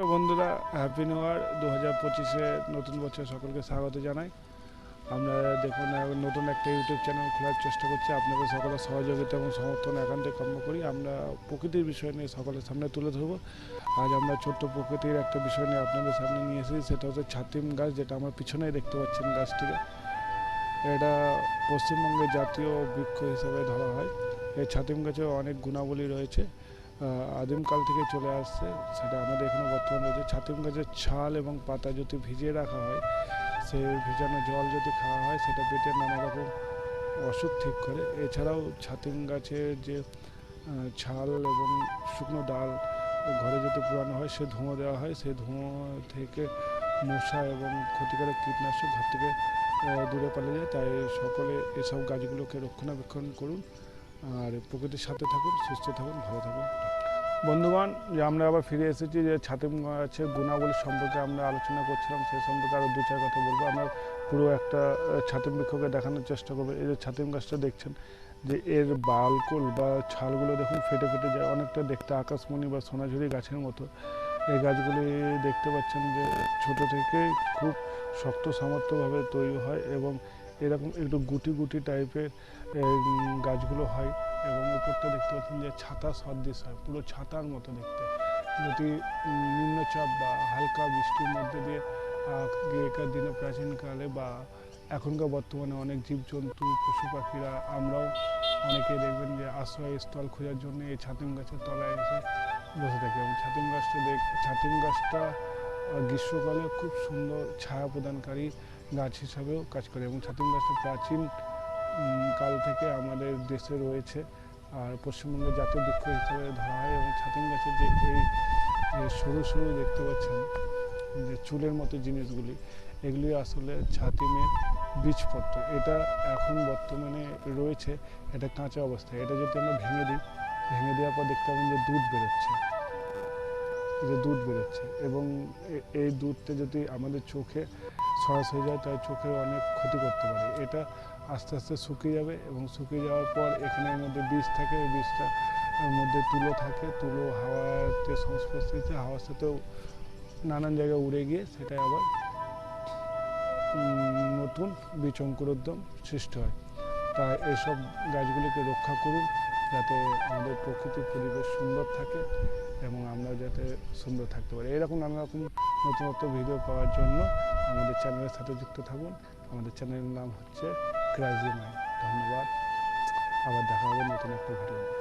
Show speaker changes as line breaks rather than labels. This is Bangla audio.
বন্ধুরা, হ্যাপি নিউ ইয়ার 2025-এ নতুন বছর সকলকে স্বাগত জানাই। আমরা দেখুন নতুন একটা ইউটিউব চ্যানেল খোলার চেষ্টা করছি। আপনাদের সকলের সহযোগিতা এবং সমর্থন একান্তে কাম্য করি। আমরা প্রকৃতির বিষয় নিয়ে সকলের সামনে তুলে ধরবো। আজ আমরা ছোট্ট প্রকৃতির একটা বিষয় নিয়ে আপনাদের সামনে নিয়ে এসেছি, সেটা হচ্ছে ছাতিম গাছ, যেটা আমার পিছনেই দেখতে পাচ্ছেন গাছটিকে। এটা পশ্চিমবঙ্গের জাতীয় বৃক্ষ হিসাবে ধরা হয়। এই ছাতিম গাছের অনেক গুণাবলী রয়েছে, আদিমকাল থেকে চলে আসছে, সেটা আমাদের এখানে বর্তমানে রয়েছে। ছাতিম গাছের ছাল এবং পাতা যদি ভিজিয়ে রাখা হয়, সেই ভিজানো জল যদি খাওয়া হয়, সেটা পেটের নানা রকম অসুখ ঠিক করে। এছাড়াও ছাতিম গাছের যে ছাল এবং শুকনো ডাল ঘরে যদি পুরানো হয়, সে ধোঁয়া দেওয়া হয়, সেই ধোঁয়া থেকে মশা এবং ক্ষতিকারক কীটনাশক ঘর থেকে দূরে পালিয়ে যায়। তাই সকলে এসব গাছগুলোকে রক্ষণাবেক্ষণ করুন আর প্রকৃতির সাথে থাকুন, সুস্থ থাকুন, ভালো থাকুন। বন্ধুগণ, যে আমরা আবার ফিরে এসেছি, যে ছাতিম গাছের গুণাবলী সম্পর্কে আমরা আলোচনা করছিলাম, সেই সম্পর্কে আরও দু চার কথা বলবো। আমরা পুরো একটা ছাতিম বৃক্ষকে দেখানোর চেষ্টা করবো। এই যে ছাতিম গাছটা দেখছেন, যে এর বালকুল বা ছালগুলো দেখুন ফেটে ফেটে যায়, অনেকটা দেখতে আকাশমণি বা সোনাঝুরি গাছের মতো। এই গাছগুলি দেখতে পাচ্ছেন যে ছোটো থেকে খুব শক্ত সামর্থ্যভাবে তৈরি হয় এবং এরকম একটু গুটি গুটি টাইপের গাছগুলো হয় এবং উপরটা দেখতে পাচ্ছেন যে ছাতা সদৃশ হয়, পুরো ছাতার মতো দেখতে। যদি নিম্নচাপ বা হালকা বৃষ্টির মধ্যে দিয়ে আগেকার দিনে প্রাচীনকালে বা এখনকার বর্তমানে অনেক জীবজন্তু পশু পাখিরা আমরাও অনেকে দেখবেন যে আশ্রয়স্থল খোঁজার জন্য এই ছাতিম গাছের তলায় এসে বসে থাকি। এবং ছাতিম গাছটা গ্রীষ্মকালে খুব সুন্দর ছায়া প্রদানকারী গাছ হিসাবেও কাজ করে এবং ছাতিম গাছটা প্রাচীন কাল থেকে আমাদের দেশে রয়েছে আর পশ্চিমবঙ্গের জাতীয় বৃক্ষ হিসেবে ধরা হয়। এবং ছাতিম গাছের যে এই সরু সরু দেখতে পাচ্ছেন যে চুলের মতো জিনিসগুলি, এগুলি আসলে ছাতিমের বীজপত্র। এটা এখন বর্তমানে রয়েছে, এটা কাঁচা অবস্থায়। এটা যদি আমরা ভেঙে দেওয়ার পর দেখতে পাবেন যে দুধ বেরোচ্ছে এবং এই দুধটা যদি আমাদের চোখে সরাস হয়ে যায়, তাই চোখের অনেক ক্ষতি করতে পারে। এটা আস্তে আস্তে শুকিয়ে যাবে এবং শুকিয়ে যাওয়ার পর এখানের মধ্যে বীজ থাকে, এই বীজটার মধ্যে তুলো থাকে। তুলো হাওয়াতে সংস্পর্শে হাওয়ার সাথেও নানান জায়গায় উড়ে গিয়ে সেটাই আবার নতুন বীজ অঙ্কুরোদ্গম সৃষ্টি হয়। তাই এসব গাছগুলিকে রক্ষা করুন, যাতে আমাদের প্রকৃতির পরিবেশ সুন্দর থাকে এবং আমরা যাতে সুন্দর থাকতে পারি। এরকম নানা রকম নতুনত্ব ভিডিও পাওয়ার জন্য আমাদের চ্যানেলের সাথে যুক্ত থাকুন। আমাদের চ্যানেলের নাম হচ্ছে ক্রাজি মাইন্ড। ধন্যবাদ, আবার দেখা হবে নতুন একটা ভিডিও।